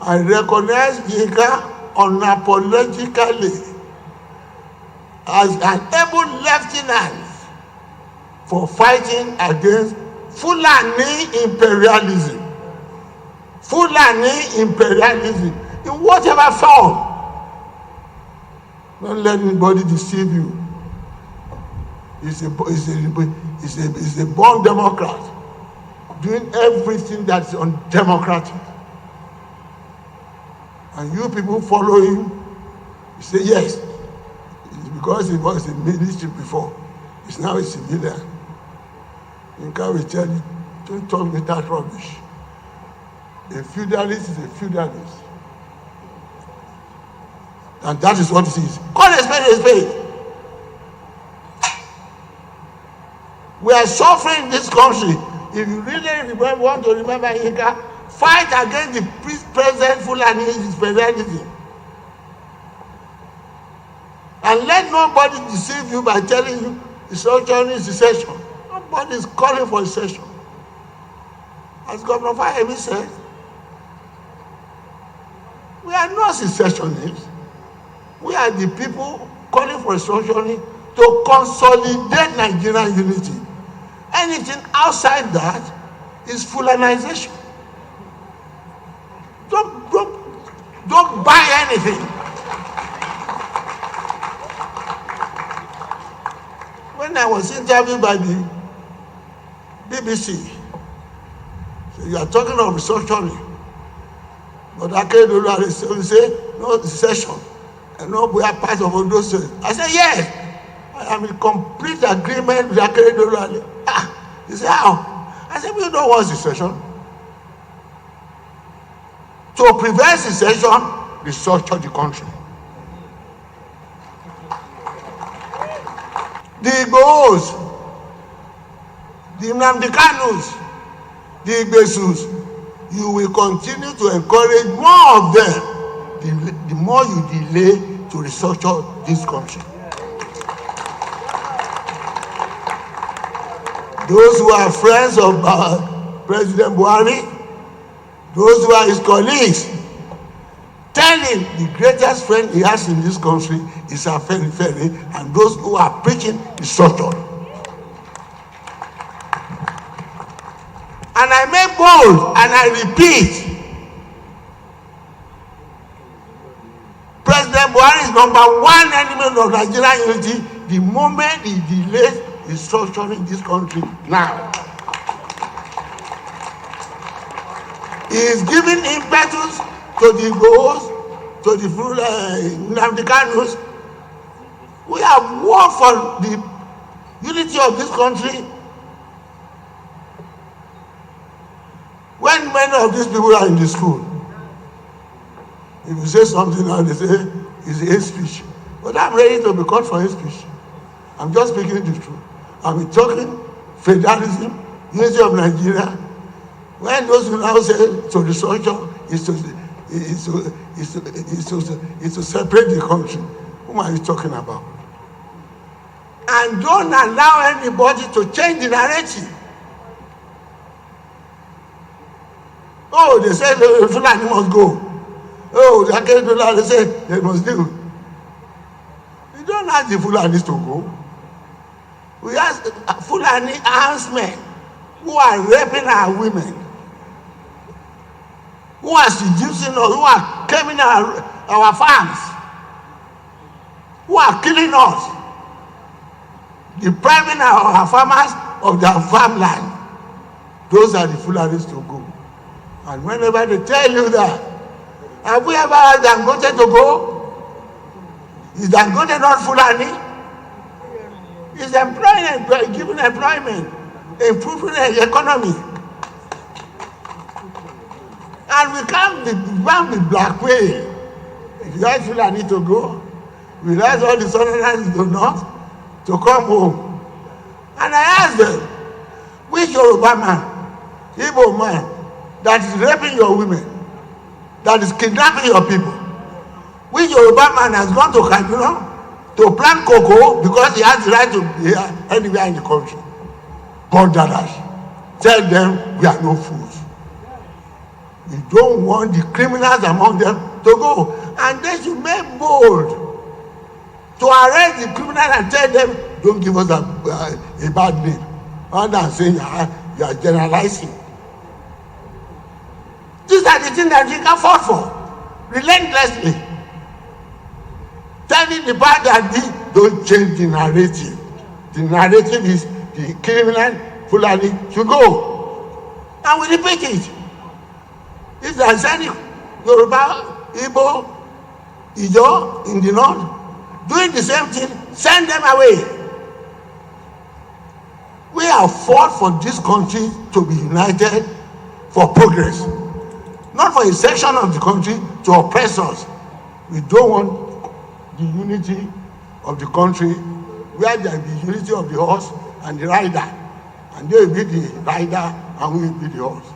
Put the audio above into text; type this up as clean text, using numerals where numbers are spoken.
I recognize Yinka unapologetically as an able lieutenant for fighting against Fulani imperialism. Fulani imperialism in whatever form. Don't let anybody deceive you. He's a born Democrat, doing everything that's undemocratic. And you people follow him, you say yes. It's because he was in ministry before. He's now a civilian. Yinka will tell you, don't talk with that rubbish. A feudalist is a feudalist. And that is what it is. Call a spade a spade. We are suffering in this country. If you really want to remember Yinka, fight against the present Fulani imperialism. And let nobody deceive you by telling you restructuring is secession. Nobody is calling for secession. As Governor Fayemi said, we are not secessionists. We are the people calling for restructuring to consolidate Nigerian unity. Anything outside that is Fulanization. Don't buy anything. When I was interviewed by the BBC, so you are talking of restructuring, but Akeredolu say no secession, and no, we are part of those things. I said yes. I am in complete agreement with Akeredolu. He said how? I said we don't want secession. To prevent secession, restructure the country. The Igbos, the Nnamdi Kanus, the Igbesus, you will continue to encourage more of them the more you delay to restructure this country. Those who are friends of President Buhari, those who are his colleagues, tell him the greatest friend he has in this country is Afenifere, and those who are preaching restructure. And I make bold and I repeat, President Buhari is #1 enemy of Nigerian unity the moment he delays restructuring this country now. He is giving impetus to the Igbos, to the Nnamdi Kanus. We have worked for the unity of this country. When many of these people are in the school, if you say something now, they say it's a hate speech. But I'm ready to be called for hate speech. I'm just speaking the truth. I'm talking federalism, unity of Nigeria. When those who now say to restructure is to separate the country, whom are you talking about? And don't allow anybody to change the narrative. Oh, they say the Fulani must go. Oh, the Akeredolu, they say they must do. We don't ask the Fulanis to go. We ask Fulani armsmen who are raping our women, who are seducing us, who are coming our farms, who are killing us, depriving our farmers of their farmland. Those are the Fulanis to go. And whenever they tell you that, have we ever asked Dangote to go? Is Dangote not Fulani? Is employment, giving employment, improving the economy. And we can't be blackmailed. If you ask Fulani to go, we ask all the Southerners in the north to come home. And I ask them, which Yoruba man, Igbo man, that is raping your women, that is kidnapping your people, which Yoruba man has gone to Kaduna to plant cocoa because he has the right to be here anywhere in the country? God daughters, tell them we are no fools. We don't want the criminals among them to go. And they should make bold to arrest the criminals and tell them, don't give us a bad name. Other than saying you are generalizing. These are the things that Yinka fought for, relentlessly. Telling the bad that don't change the narrative. The narrative is the criminal Fulani should go. And we repeat it. If there is any Yoruba, Igbo, Ijo in the north doing the same thing, send them away. We have fought for this country to be united for progress, not for a section of the country to oppress us. We don't want the unity of the country where there will be unity of the horse and the rider, and they will be the rider and we will be the horse.